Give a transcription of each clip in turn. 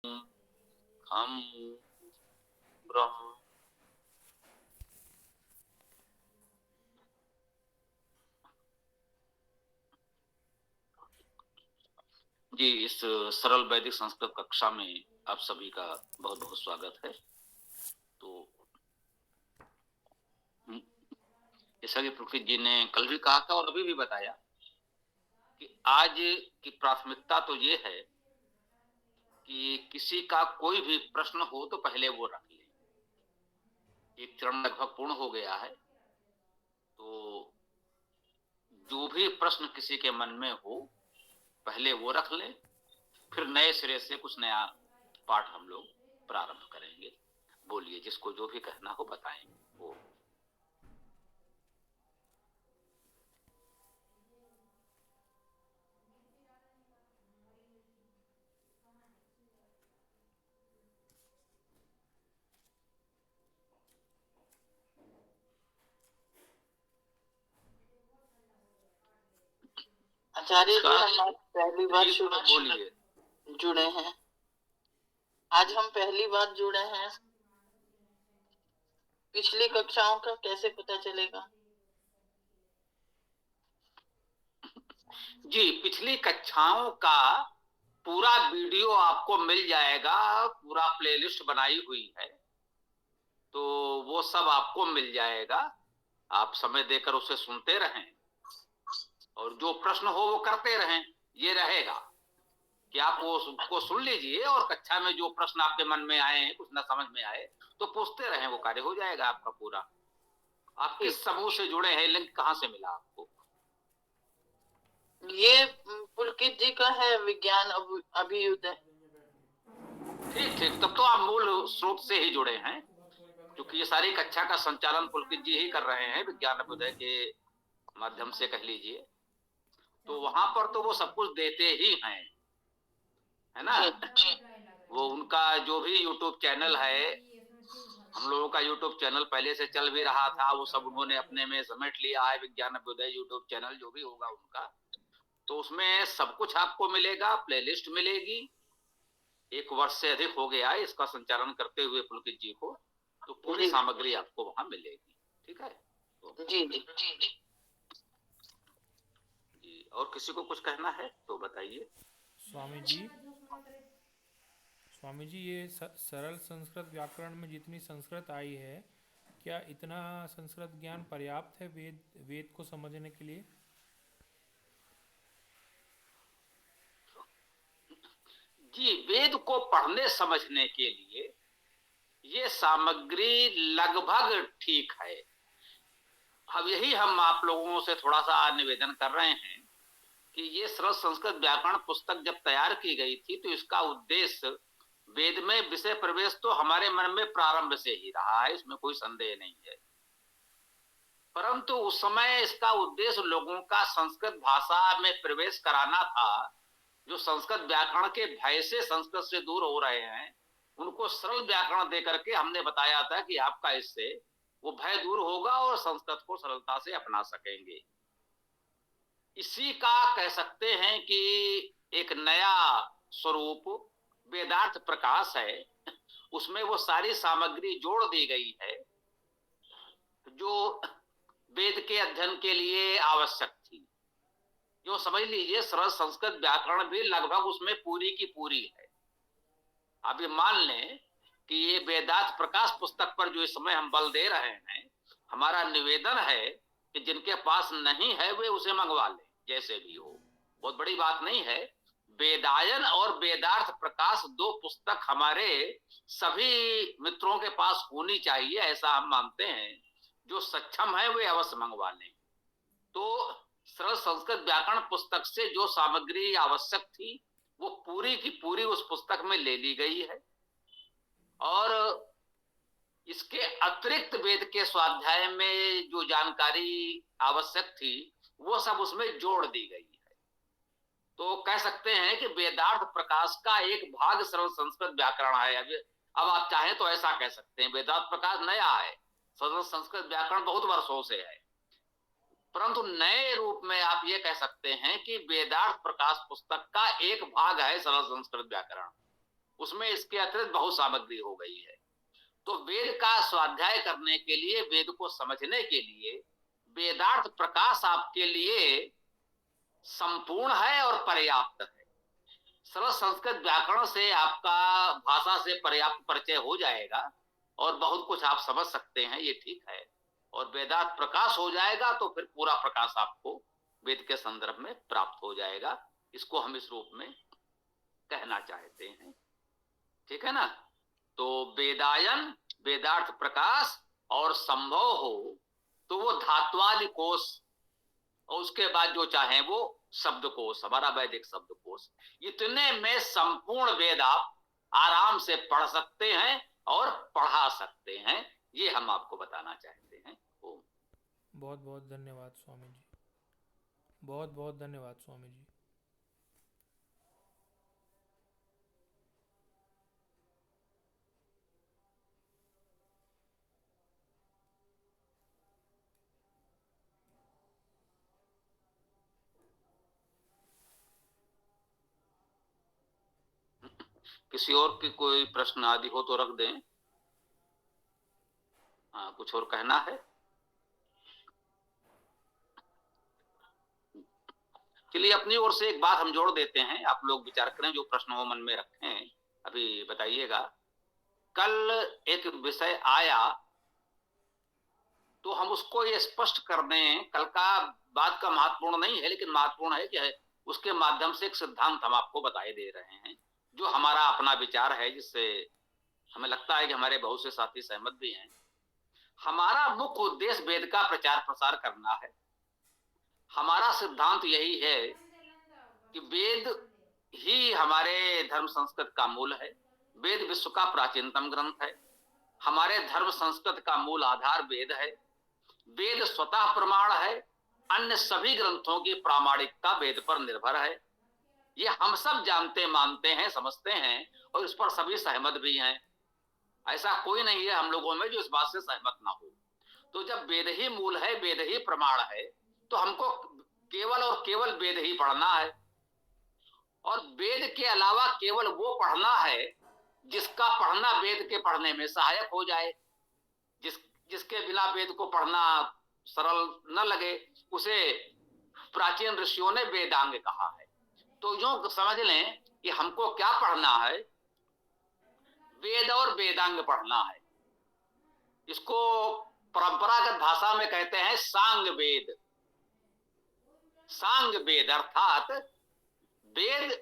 हम ब्रह्म। जी, इस सरल वैदिक संस्कृत कक्षा में आप सभी का बहुत बहुत स्वागत है। तो जैसा कि पुलकित जी ने कल भी कहा था और अभी भी बताया कि आज की प्राथमिकता तो ये है कि किसी का कोई भी प्रश्न हो तो पहले वो रख ले। एक चरण लगभग पूर्ण हो गया है, तो जो भी प्रश्न किसी के मन में हो पहले वो रख ले, फिर नए सिरे से कुछ नया पाठ हम लोग प्रारंभ करेंगे। बोलिए, जिसको जो भी कहना हो बताएं वो। आचार्य जी, हम आज पहली बार बोलिए। जुड़े हैं। आज हम पहली बार जुड़े हैं। पिछली कक्षाओं का कैसे पता चलेगा? जी, पिछली कक्षाओं का पूरा वीडियो आपको मिल जाएगा। पूरा प्लेलिस्ट बनाई हुई है, तो वो सब आपको मिल जाएगा। आप समय देकर उसे सुनते रहें और जो प्रश्न हो वो करते रहें। ये रहेगा कि आप वो उसको सुन लीजिए और कक्षा में जो प्रश्न आपके मन में आए, कुछ ना समझ में आए तो पूछते रहें, वो कार्य हो जाएगा आपका पूरा। आप किस समूह से जुड़े हैं, लिंक कहाँ से मिला आपको? ये पुलकित जी का है, विज्ञान अभियुदय। ठीक ठीक, तब तो आप मूल स्रोत से ही जुड़े हैं, क्योंकि ये सारी कक्षा का संचालन पुलकित जी ही कर रहे हैं, विज्ञान अभ्युदय के माध्यम से कह लीजिए। तो वहां पर तो वो सब कुछ देते ही हैं, है ना। वो उनका जो भी यूट्यूब चैनल है, हम लोगों का यूट्यूब चैनल पहले से चल भी रहा था, वो सब उन्होंने अपने में समेट लिया है। विज्ञान अभ्युदय यूट्यूब चैनल जो भी होगा उनका, तो उसमें सब कुछ आपको मिलेगा। प्लेलिस्ट मिलेगी। 1 वर्ष से अधिक हो गया है इसका संचालन करते हुए पुलकित जी को, तो पूरी सामग्री आपको वहां मिलेगी। ठीक है, तो जी जी जी। और किसी को कुछ कहना है तो बताइए। स्वामी जी, स्वामी जी, ये सरल संस्कृत व्याकरण में जितनी संस्कृत आई है, क्या इतना संस्कृत ज्ञान पर्याप्त है वेद वेद को समझने के लिए? जी, वेद को पढ़ने समझने के लिए ये सामग्री लगभग ठीक है। अब यही हम आप लोगों से थोड़ा सा निवेदन कर रहे हैं कि ये सरल संस्कृत व्याकरण पुस्तक जब तैयार की गई थी तो इसका उद्देश्य वेद में विषय प्रवेश तो हमारे मन में प्रारंभ से ही रहा है, इसमें कोई संदेह नहीं है। परंतु उस समय इसका उद्देश्य लोगों का संस्कृत भाषा में प्रवेश कराना था। जो संस्कृत व्याकरण के भय से संस्कृत से दूर हो रहे हैं, उनको सरल व्याकरण देकर के हमने बताया था कि आपका इससे वो भय दूर होगा और संस्कृत को सरलता से अपना सकेंगे। इसी का कह सकते हैं कि एक नया स्वरूप वेदार्थ प्रकाश है। उसमें वो सारी सामग्री जोड़ दी गई है जो वेद के अध्ययन के लिए आवश्यक थी। जो समझ लीजिए, सरल संस्कृत व्याकरण भी लगभग उसमें पूरी की पूरी है। आप ये मान लें कि ये वेदांत प्रकाश पुस्तक पर जो इस समय हम बल दे रहे हैं, हमारा निवेदन है कि जिनके पास नहीं है वे उसे मंगवा लें, जैसे भी हो। बहुत बड़ी बात नहीं है। वेदायन और वेदार्थ प्रकाश 2 पुस्तक हमारे सभी मित्रों के पास होनी चाहिए, ऐसा हम मानते हैं। जो सक्षम है वे अवश्य मंगवा लें। तो सरल संस्कृत व्याकरण पुस्तक से जो सामग्री आवश्यक थी वो पूरी की पूरी उस पुस्तक में ले ली गई है, और इसके अतिरिक्त वेद के स्वाध्याय में जो जानकारी आवश्यक थी वो सब उसमें जोड़ दी गई है। तो कह सकते हैं कि वेदार्थ प्रकाश का एक भाग सरल संस्कृत व्याकरण है। अब आप चाहें तो ऐसा कह सकते हैं, वेदांत प्रकाश नया है, सरल संस्कृत व्याकरण बहुत वर्षों से है। परंतु नए रूप में आप ये कह सकते हैं कि वेदार्थ प्रकाश पुस्तक का एक भाग है सरल संस्कृत व्याकरण। उसमें इसके अतिरिक्त बहुत सामग्री हो गई है। तो वेद का स्वाध्याय करने के लिए, वेद को समझने के लिए वेदार्थ प्रकाश आपके लिए संपूर्ण है और पर्याप्त है। सरल संस्कृत व्याकरण से आपका भाषा से पर्याप्त परिचय हो जाएगा और बहुत कुछ आप समझ सकते हैं, ये ठीक है। और वेदार्थ प्रकाश हो जाएगा तो फिर पूरा प्रकाश आपको वेद के संदर्भ में प्राप्त हो जाएगा। इसको हम इस रूप में कहना चाहते हैं, ठीक है ना। तो वेदायन, वेदार्थ प्रकाश और संभव हो तो वो धात्वादि कोश, और उसके बाद जो चाहे वो शब्दकोश, हमारा वैदिक शब्दकोश, इतने में संपूर्ण वेद आप आराम से पढ़ सकते हैं और पढ़ा सकते हैं। ये हम आपको बताना चाहते हैं। ओम। बहुत बहुत धन्यवाद स्वामी जी, बहुत बहुत धन्यवाद स्वामी जी। किसी और की कोई प्रश्न आदि हो तो रख दें। हाँ, कुछ और कहना है? चलिए, अपनी ओर से एक बात हम जोड़ देते हैं, आप लोग विचार करें, जो प्रश्न वो मन में रखें अभी बताइएगा। कल एक विषय आया तो हम उसको ये स्पष्ट कर दें। कल का बात का महत्वपूर्ण नहीं है, लेकिन महत्वपूर्ण है कि उसके माध्यम से एक सिद्धांत हम आपको बताए दे रहे हैं, जो हमारा अपना विचार है, जिससे हमें लगता है कि हमारे बहुत से साथी सहमत भी हैं। हमारा मुख्य उद्देश्य वेद का प्रचार प्रसार करना है। हमारा सिद्धांत यही है कि वेद ही हमारे धर्म संस्कृत का मूल है। वेद विश्व का प्राचीनतम ग्रंथ है। हमारे धर्म संस्कृत का मूल आधार वेद है। वेद स्वतः प्रमाण है। अन्य सभी ग्रंथों की प्रामाणिकता वेद पर निर्भर है। ये हम सब जानते, मानते हैं, समझते हैं और इस पर सभी सहमत भी हैं। ऐसा कोई नहीं है हम लोगों में जो इस बात से सहमत ना हो। तो जब वेद ही मूल है, वेद ही प्रमाण है, तो हमको केवल और केवल वेद ही पढ़ना है। और वेद के अलावा केवल वो पढ़ना है जिसका पढ़ना वेद के पढ़ने में सहायक हो जाए। जिसके बिना वेद को पढ़ना सरल न लगे, उसे प्राचीन ऋषियों ने वेदांग कहा है। तो यूं समझ लें कि हमको क्या पढ़ना है, वेद और वेदांग पढ़ना है। इसको परंपरागत भाषा में कहते हैं सांग वेद। सांग वेद अर्थात वेद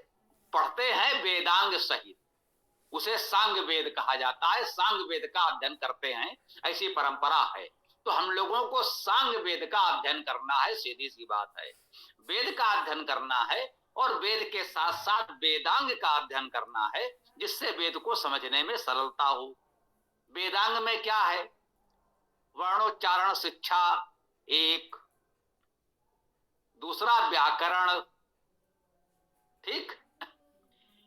पढ़ते हैं वेदांग सहित, उसे सांग वेद कहा जाता है। सांग वेद का अध्ययन करते हैं, ऐसी परंपरा है। तो हम लोगों को सांग वेद का अध्ययन करना है, सीधी सी बात है। वेद का अध्ययन करना है और वेद के साथ साथ वेदांग का अध्ययन करना है, जिससे वेद को समझने में सरलता हो। वेदांग में क्या है? वर्णोच्चारण शिक्षा एक, दूसरा व्याकरण, ठीक,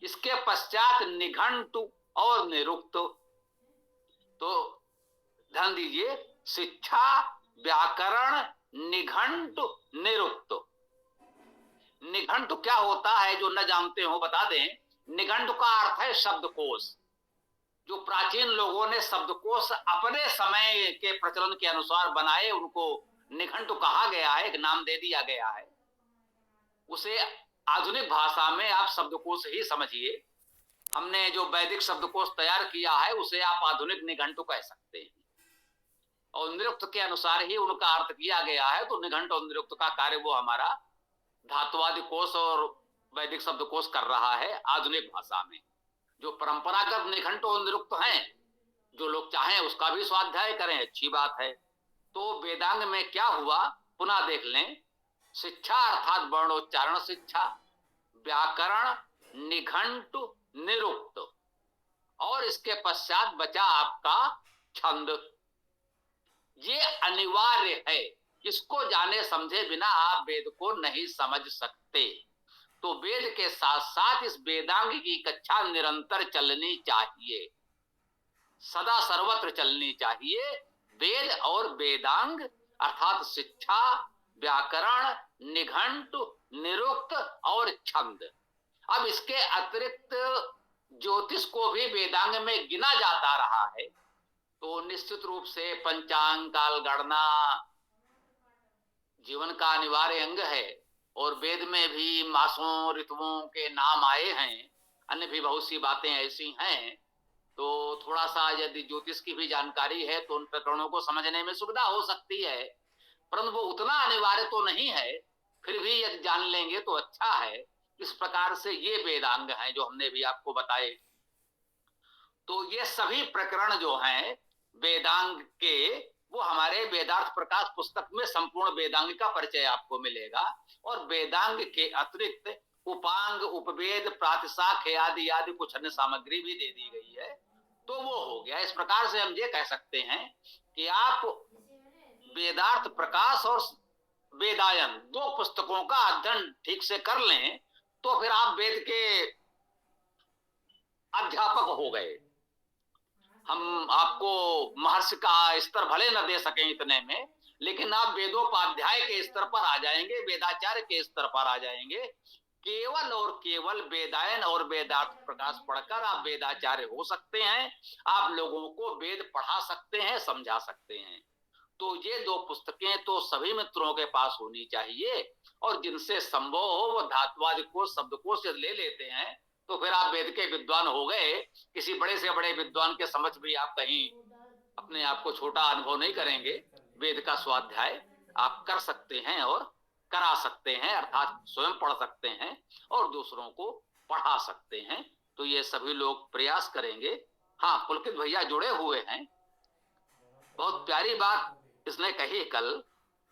इसके पश्चात निघंटु और निरुक्त। तो ध्यान दीजिए, शिक्षा, व्याकरण, निघंटु, निरुक्त। निघंटु क्या होता है जो न जानते हो बता दें। निघंटु का अर्थ है शब्दकोश। जो प्राचीन लोगों ने शब्दकोश अपने समय के प्रचलन के अनुसार बनाए, उनको निघंटु कहा गया है, एक नाम दे दिया गया है। उसे आधुनिक भाषा में आप शब्दकोश ही समझिए। हमने जो वैदिक शब्दकोश तैयार किया है उसे आप आधुनिक निघंटु कह सकते हैं, और निरुक्त के अनुसार ही उनका अर्थ किया गया है। तो निघंटु और निरुक्त का कार्य वो हमारा धातुवादी कोश और वैदिक शब्दकोश कर रहा है आधुनिक भाषा में। जो परंपरागत निघंटु और निरुक्त हैं, जो लोग चाहें उसका भी स्वाध्याय करें, अच्छी बात है। तो वेदांग में क्या हुआ, पुनः देख लें। शिक्षा अर्थात वर्णोच्चारण शिक्षा, व्याकरण, निघंटु, निरुक्त, और इसके पश्चात बचा आपका छंद। ये अनिवार्य है। इसको जाने समझे बिना आप वेद को नहीं समझ सकते। तो वेद के साथ साथ इस वेदांग की कक्षा निरंतर चलनी चाहिए, सदा सर्वत्र चलनी चाहिए। वेद और वेदांग अर्थात शिक्षा, व्याकरण, निघंटु, निरुक्त और छंद। अब इसके अतिरिक्त ज्योतिष को भी वेदांग में गिना जाता रहा है, तो निश्चित रूप से पंचांग काल गणना जीवन का अनिवार्य अंग है। और वेद में भी मासों ऋतुओं के नाम आए हैं, अन्य भी बहुत सी बातें ऐसी हैं। तो थोड़ा सा यदि ज्योतिष की भी जानकारी है तो उन प्रकरणों को समझने में सुविधा हो सकती है, परंतु वो उतना अनिवार्य तो नहीं है। फिर भी यदि जान लेंगे तो अच्छा है। इस प्रकार से ये वेदांग हैं जो हमने भी आपको बताए। तो ये सभी प्रकरण जो हैं वेदांग के, वो हमारे वेदार्थ प्रकाश पुस्तक में संपूर्ण वेदांग का परिचय आपको मिलेगा। और वेदांग के अतिरिक्त उपांग, उपवेद, प्रातिशाख आदि आदि कुछ अन्य सामग्री भी दे दी गई है। तो वो हो गया। इस प्रकार से हम ये कह सकते हैं कि आप वेदार्थ प्रकाश और वेदायन दो पुस्तकों का अध्ययन ठीक से कर लें तो फिर आप वेद के अध्यापक हो गए। हम आपको महर्षि का स्तर भले न दे सकें इतने में, लेकिन आप वेदोपाध्याय के स्तर पर आ जाएंगे, वेदाचार्य के स्तर पर आ जाएंगे। केवल और केवल वेदायन और वेदार्थ प्रकाश पढ़कर आप वेदाचार्य हो सकते हैं। आप लोगों को वेद पढ़ा सकते हैं, समझा सकते हैं। तो ये दो पुस्तकें तो सभी मित्रों के पास होनी चाहिए। और जिनसे संभव हो वो धातुवाद को शब्दकोश से ले लेते हैं तो फिर आप वेद के विद्वान हो गए। किसी बड़े से बड़े विद्वान के समक्ष भी आप कहीं अपने आप को छोटा अनुभव नहीं करेंगे। वेद का स्वाध्याय आप कर सकते हैं और करा सकते हैं, अर्थात स्वयं पढ़ सकते हैं और दूसरों को पढ़ा सकते हैं। तो ये सभी लोग प्रयास करेंगे। हाँ, पुलकित भैया जुड़े हुए हैं। बहुत प्यारी बात इसने कही कल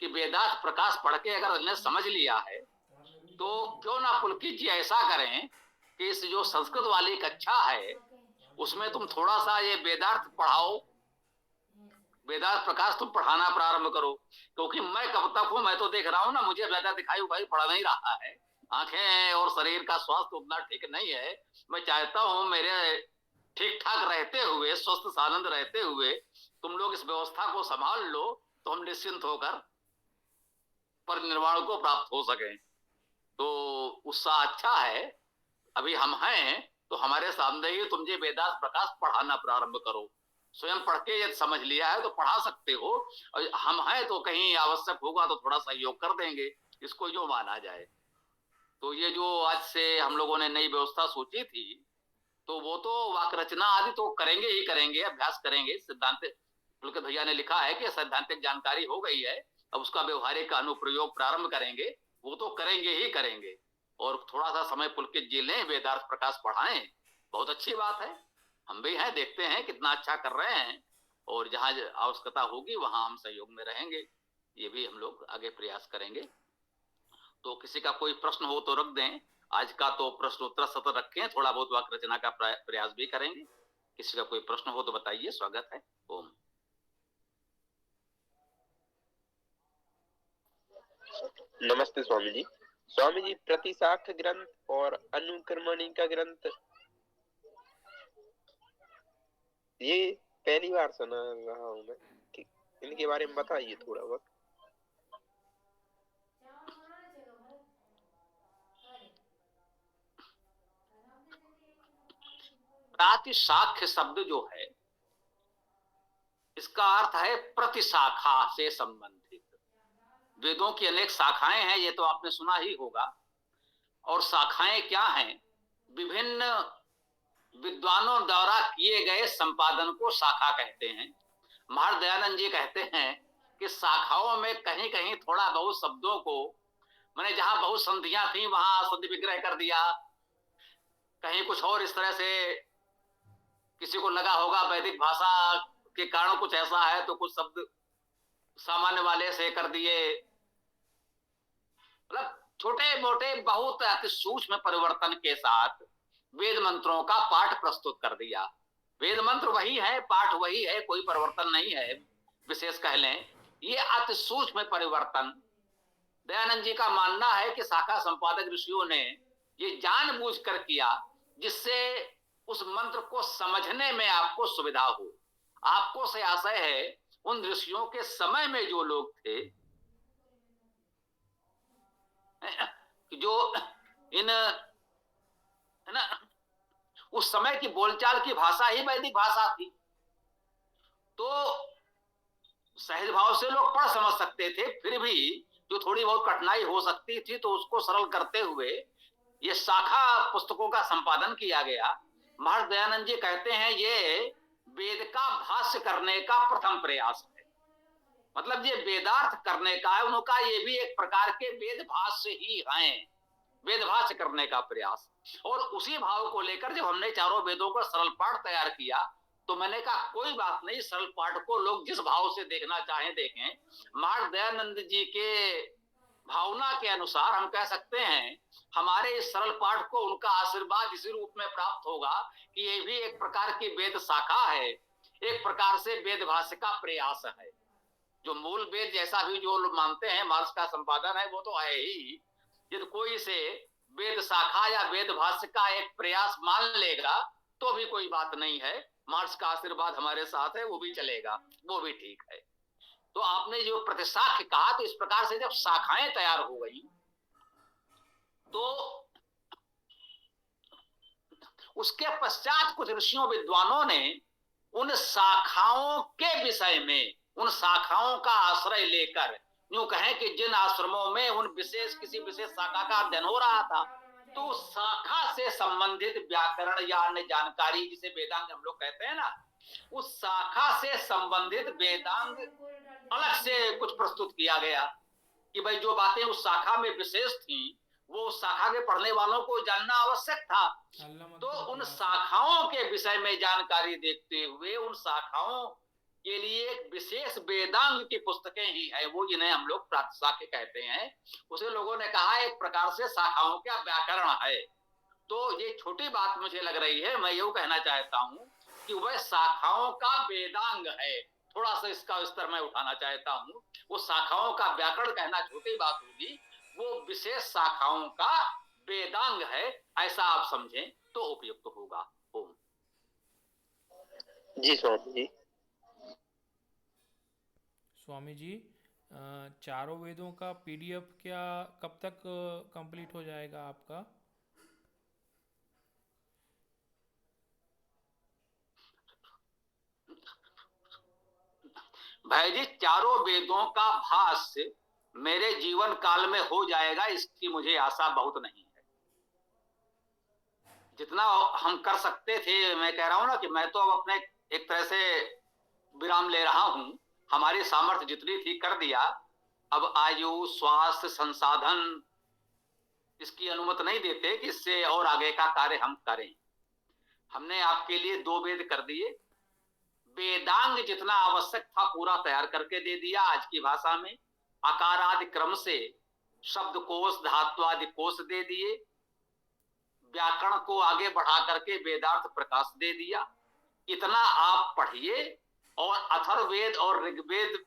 कि वेदांत प्रकाश पढ़ के अगर उसने समझ लिया है तो क्यों ना पुलकित जी ऐसा करें कि इस जो संस्कृत वाली कक्षा है उसमें तुम थोड़ा सा ये वेदार्थ पढ़ाओ, वेदांत प्रकाश तुम पढ़ाना प्रारंभ करो। क्योंकि मैं कब तक हूं, मैं तो देख रहा हूं ना, मुझे ज्यादा दिखाई भाई पड़ नहीं रहा है। आंखें और शरीर का स्वास्थ्य उतना ठीक नहीं है। मैं चाहता हूं मेरे ठीक ठाक रहते हुए, स्वस्थ सानंद रहते हुए तुम लोग इस व्यवस्था को संभाल लो तो हम निश्चिंत होकर परिनिर्वाण को प्राप्त हो सके। तो उत्साह अच्छा है। अभी हम हैं तो हमारे सामने ही तुम ये वेदांत प्रकाश पढ़ाना प्रारंभ करो। स्वयं पढ़ के यदि समझ लिया है तो पढ़ा सकते हो। और हम हैं तो कहीं आवश्यक होगा तो थोड़ा सहयोग कर देंगे, इसको जो माना जाए। तो ये जो आज से हम लोगों ने नई व्यवस्था सोची थी तो वो तो वाक्य रचना आदि तो करेंगे ही करेंगे, अभ्यास करेंगे। सिद्धांत पुलकित भैया ने लिखा है कि सैद्धांतिक जानकारी हो गई है, अब उसका व्यवहारिक अनुप्रयोग प्रारंभ करेंगे। वो तो करेंगे ही करेंगे। और थोड़ा सा समय पुलकित जी लें, वेदार्थ प्रकाश पढ़ाएं, बहुत अच्छी बात है। हम भी हैं, देखते हैं कितना अच्छा कर रहे हैं। और जहां आवश्यकता होगी वहां हम सहयोग में रहेंगे। ये भी हम लोग आगे प्रयास करेंगे। तो किसी का कोई प्रश्न हो तो रख दें। आज का तो प्रश्न उत्तर सत्र रखें, थोड़ा बहुत वाक्य रचना का प्रयास भी करेंगे। किसी का कोई प्रश्न हो तो बताइए, स्वागत है। ओम। नमस्ते स्वामी जी। स्वामी जी, प्रतिशाख ग्रंथ और अनुक्रमणिका ग्रंथ ये पहली बार सुना रहा हूँ मैं, इनके बारे में बताइए थोड़ा बहुत। प्रातिशाख्य शब्द जो है इसका अर्थ है प्रतिशाखा से संबंधित। वेदों की अनेक शाखाएं हैं, ये तो आपने सुना ही होगा। और शाखाएं क्या हैं? विभिन्न विद्वानों द्वारा किए गए संपादन को शाखा कहते हैं। महाराज दयानंद जी कहते हैं कि शाखाओं में कहीं कहीं थोड़ा बहुत शब्दों को, मैंने जहां बहुत संधियां थी वहां संधि विग्रह कर दिया, कहीं कुछ और इस तरह से। किसी को लगा होगा वैदिक भाषा के कारण कुछ ऐसा है तो कुछ शब्द सामान्य वाले से कर दिए। मतलब छोटे मोटे बहुत अति सूक्ष्म परिवर्तन के साथ वेद मंत्रों का पाठ प्रस्तुत कर दिया। वेद मंत्र वही है, पाठ वही है, कोई परिवर्तन नहीं है विशेष कह लें। ये अति सूक्ष्म परिवर्तन दयानंद जी का मानना है कि शाखा संपादक ऋषियों ने ये जानबूझकर किया जिससे उस मंत्र को समझने में आपको सुविधा हो। आपको से आशय है उन ऋषियों के समय में जो लोग थे, जो इन है ना उस समय की बोलचाल की भाषा ही वैदिक भाषा थी, तो सहज भाव से लोग पढ़ समझ सकते थे। फिर भी जो थोड़ी बहुत कठिनाई हो सकती थी तो उसको सरल करते हुए ये शाखा पुस्तकों का संपादन किया गया। महर्षि दयानंद जी कहते हैं ये वेद का भाष्य करने का प्रथम प्रयास है, मतलब ये वेदार्थ करने का है उनका, ये भी एक प्रकार के वेद भाष्य ही हैं, वेद भाष्य करने का प्रयास। और उसी भाव को लेकर जब हमने चारों वेदों का सरल पाठ तैयार किया तो मैंने कहा कोई बात नहीं, सरल पाठ को लोग जिस भाव से देखना चाहें देखें। महर्षि दयानंद जी के भावना के अनुसार हम कह सकते हैं हमारे इस सरल पाठ को उनका आशीर्वाद इसी रूप में प्राप्त होगा कि ये भी एक प्रकार की वेद शाखा है, एक प्रकार से वेद भाष्य का प्रयास है। जो मूल वेद जैसा भी जो लोग मानते हैं महर्षि का संपादन है वो तो है ही, यदि कोई इसे वेद शाखा या वेद भाष्य का एक प्रयास मान लेगा तो भी कोई बात नहीं है, महर्षि का आशीर्वाद हमारे साथ है, वो भी चलेगा, वो भी ठीक है। तो आपने जो प्रतिशाख्य कहा, तो इस प्रकार से जब शाखाएं तैयार हो गई तो उसके पश्चात कुछ ऋषियों विद्वानों ने उन शाखाओं के विषय में, उन शाखाओं का आश्रय लेकर, यूं कहें कि जिन आश्रमों में उन विशेष किसी विशेष शाखा का अध्ययन हो रहा था, तो शाखा से संबंधित व्याकरण या अन्य जानकारी जिसे वेदांग हम लोग कहते हैं ना, उस शाखा से संबंधित वेदांग अलग से कुछ प्रस्तुत किया गया कि भाई जो बातें उस शाखा में विशेष थी वो उस शाखा के पढ़ने वालों को जानना आवश्यक था। तो उन शाखाओं के विषय में जानकारी देखते हुए उन शाखाओं के लिए एक विशेष वेदांग की पुस्तकें ही है वो, जिन्हें हम लोग प्रातिशाख्य कहते हैं। उसे लोगों ने कहा एक प्रकार से शाखाओं का व्याकरण है। तो ये छोटी बात मुझे लग रही है, मैं यूं कहना चाहता हूं कि वह शाखाओं का वेदांग है। थोड़ा सा इसका स्तर मैं उठाना चाहता हूं, वो शाखाओं का व्याकरण कहना छोटी बात होगी, वो विशेष शाखाओं का वेदांग है, ऐसा आप समझें तो उपयुक्त होगा। ओम। जी स्वामी जी। स्वामी जी, चारों वेदों का पीडीएफ क्या कब तक कंप्लीट हो जाएगा आपका? भाई जी, चारों वेदों का भाष्य मेरे जीवन काल में हो जाएगा, इसकी मुझे आशा बहुत नहीं है। जितना हम कर सकते थे, मैं कह रहा हूं ना कि मैं तो अब अपने एक तरह से विराम ले रहा हूं, हमारी सामर्थ्य जितनी थी कर दिया। अब आयु, स्वास्थ्य, संसाधन इसकी अनुमति नहीं देते कि इससे और आगे का कार्य हम करें। हमने आपके लिए 2 वेद कर दिए, वेदांग जितना आवश्यक था पूरा तैयार करके दे दिया आज की भाषा में, आकारादि क्रम से शब्दकोश, धात्वादि कोश दे दिए, व्याकरण को आगे बढ़ा करके वेदार्थ प्रकाश दे दिया। इतना आप पढ़िए और अथर्ववेद और ऋग्वेद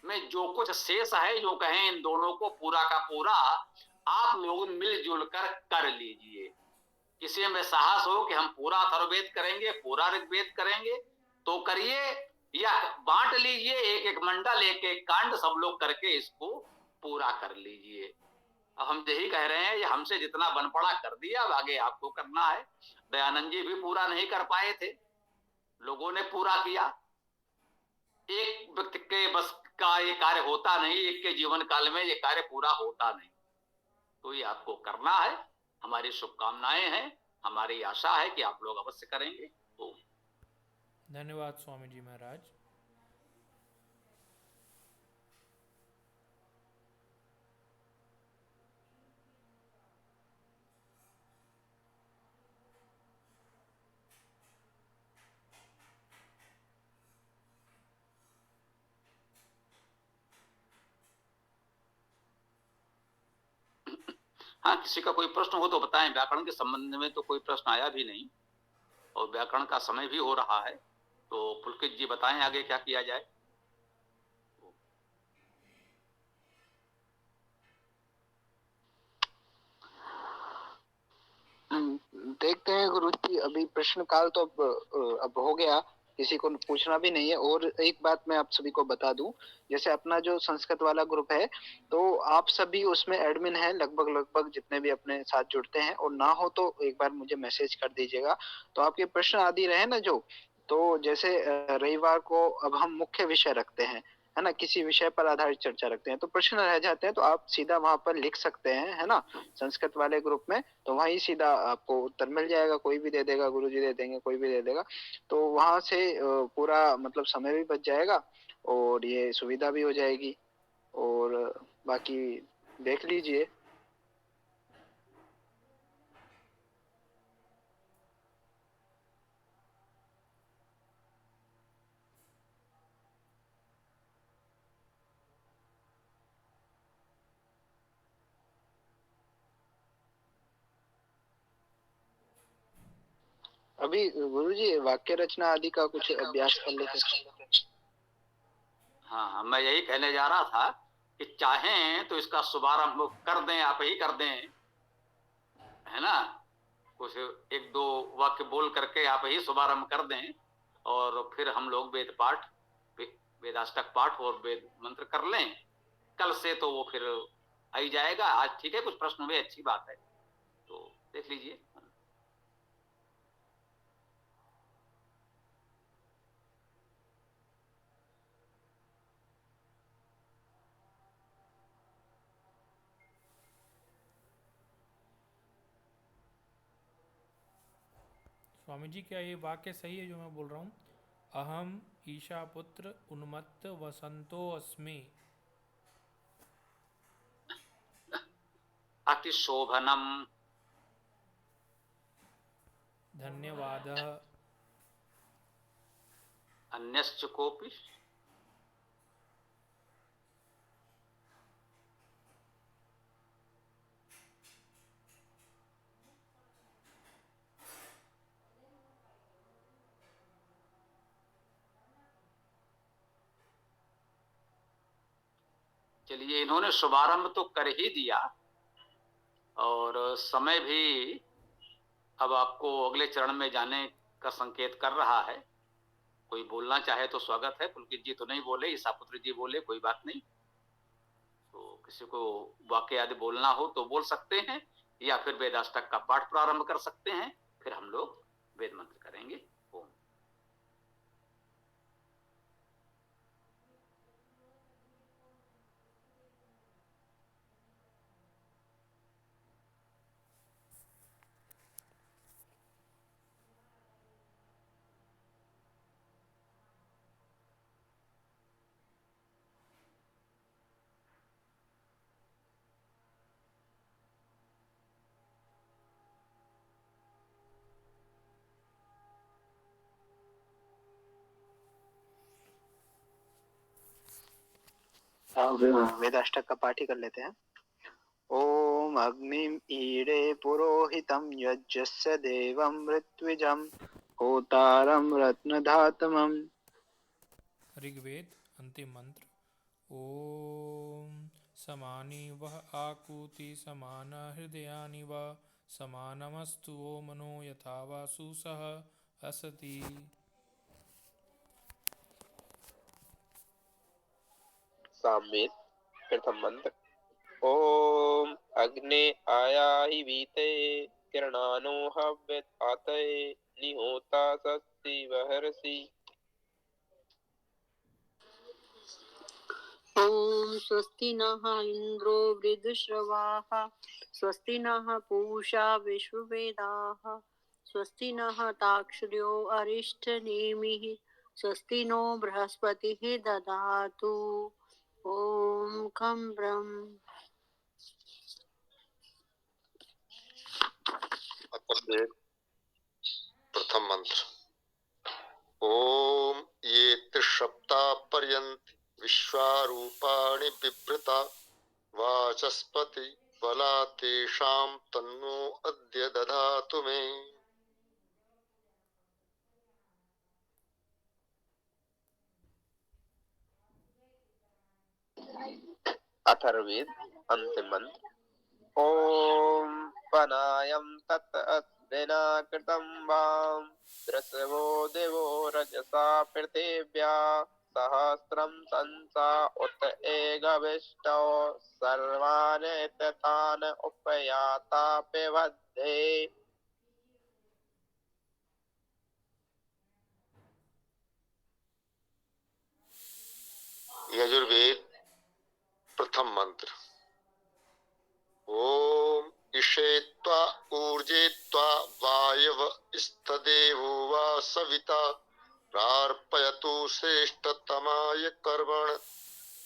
में जो कुछ शेष है, जो कहें इन दोनों को पूरा का पूरा आप लोग मिलजुल कर लीजिए। किसी में साहस हो कि हम पूरा अथर्ववेद करेंगे, पूरा ऋग्वेद करेंगे तो करिए, या बांट लीजिए, एक एक मंडल, एक एक कांड सब लोग करके इसको पूरा कर लीजिए। अब हम यही कह रहे हैं, ये हमसे जितना बन पड़ा कर दिया, अब आगे आपको करना है। दयानंद जी भी पूरा नहीं कर पाए थे, लोगों ने पूरा किया। एक व्यक्ति के बस का ये कार्य होता नहीं, एक के जीवन काल में ये कार्य पूरा होता नहीं, तो ये आपको करना है। हमारी शुभकामनाएं हैं, हमारी आशा है कि आप लोग अवश्य करेंगे। तो धन्यवाद स्वामी जी महाराज। हाँ, किसी का कोई प्रश्न हो तो बताएं। व्याकरण के संबंध में तो कोई प्रश्न आया भी नहीं और व्याकरण का समय भी हो रहा है, तो पुलकित जी बताएं आगे क्या किया जाए। देखते हैं गुरु जी, अभी प्रश्न काल तो अब हो गया, किसी को पूछना भी नहीं है। और एक बात मैं आप सभी को बता दूं, जैसे अपना जो संस्कृत वाला ग्रुप है, तो आप सभी उसमें एडमिन हैं लगभग लगभग, जितने भी अपने साथ जुड़ते हैं। और ना हो तो एक बार मुझे मैसेज कर दीजिएगा, तो आपके प्रश्न आदि रहे ना जो, तो जैसे रविवार को अब हम मुख्य विषय रखते हैं, है ना, किसी विषय पर आधारित चर्चा रखते हैं, तो प्रश्न रह जाते हैं तो आप सीधा वहां पर लिख सकते हैं, है ना, संस्कृत वाले ग्रुप में। तो वहीं सीधा आपको उत्तर मिल जाएगा, कोई भी दे देगा, गुरुजी दे देंगे, कोई भी दे देगा। तो वहां से पूरा मतलब समय भी बच जाएगा और ये सुविधा भी हो जाएगी। और बाकी देख लीजिए। अभी गुरुजी वाक्य रचना आदि का कुछ अभ्यास कर लेते हैं। हाँ हाँ, मैं यही कहने जा रहा था कि चाहें तो इसका शुभारंभ कर दें, आप ही कर दें, है ना, कुछ एक दो वाक्य बोल करके आप ही शुभारंभ कर दें, और फिर हम लोग वेद पाठ, वेदाष्टक पाठ और वेद मंत्र कर लें। कल से तो वो फिर आ ही जाएगा। आज ठीक है, कुछ प्रश्न हुए, अच्छी बात है, तो देख लीजिए। स्वामी जी, क्या ये वाक्य सही है जो मैं बोल रहा हूँ? अहम ईशापुत्र उन्मत्त वसंतो अस्मि। अतिशोभनम। धन्यवादः। अन्यश्च कोपि। चलिए, इन्होंने शुभारंभ तो कर ही दिया, और समय भी अब आपको अगले चरण में जाने का संकेत कर रहा है। कोई बोलना चाहे तो स्वागत है। पुलकित जी तो नहीं बोले, ईसापुत्र जी बोले, कोई बात नहीं। तो किसी को वाक्य आदि बोलना हो तो बोल सकते हैं, या फिर वेदाष्टक का पाठ प्रारंभ कर सकते हैं, फिर हम लोग वेद मंत्र करेंगे। ओम। वेदाष्टक का पाठ ही कर लेते हैं। ओम अग्निम ईडे पुरोहितम यज्ञस्य देवं ऋत्विजं होतारं रत्नधातमं। ऋग्वेद अंतिम मंत्र। ओम समानी वह आकुति समान हृदयानि व समानमस्तु वो मनो यथा वासु सह असति। सामवेद प्रथम मंत्र। ओम अग्ने आयाहि वीते किरणानो हव्यत आतये निहोता स्वस्ति वहर्षि। ॐ स्वस्ति नः इन्द्रो वृद्धश्रवाः स्वस्ति नः पूषा विश्ववेदाः स्वस्ति नः ताक्ष्र्यो अरिष्टनेमिः स्वस्ति नो बृहस्पतिः ददातु। ॐ खं ब्रह्म। अथर्ववेद प्रथम मंत्र। ओम ये त्रिसप्ता पर्यन्त विश्वारूपाणि बिभ्रता वाचस्पति बला तेषां तन्नो अद्य दधातु मे। अथर्ववेद अंतिम मंत्र। ओम पनायम तत् विना कृतं वां दृशवो देवो रजसा पृथिव्या सहस्रं संसा उत एकविष्टौ सर्वान् तथान उपयाता पिबध्ये। यजुर्वेद प्रथम मंत्र। ओम ईशेत्वा ऊर्जेत्वा वायव स्तदेवो वा सविता प्रार्पयतु श्रेष्ठतमाय कर्मण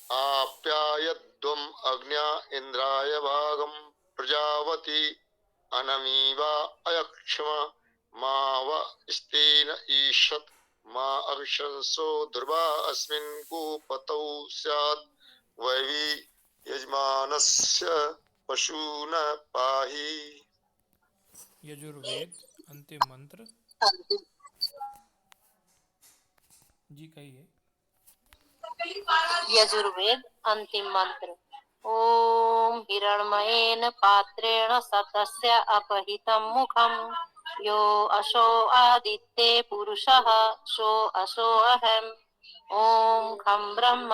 आप्यायध्वम् अग्न्या इंद्राय भागं प्रजावती अनमीवा अयक्ष्मा मा व स्तेन ईशत् मा अविशंसो ध्रुवा अस्मिन् गोपतौ स्यात् वैवी यजमानस्य पशून पाहि। यजुर्वेद अंतिम मंत्र। अंतिम जी कहिए। यजुर्वेद अंतिम मंत्र। ओम हिरण्मयेन पात्रेण सतस्य अपहितं मुखं यो अशो आदित्ये पुरुषः शो अशो अहम्। ओम खं ब्रह्म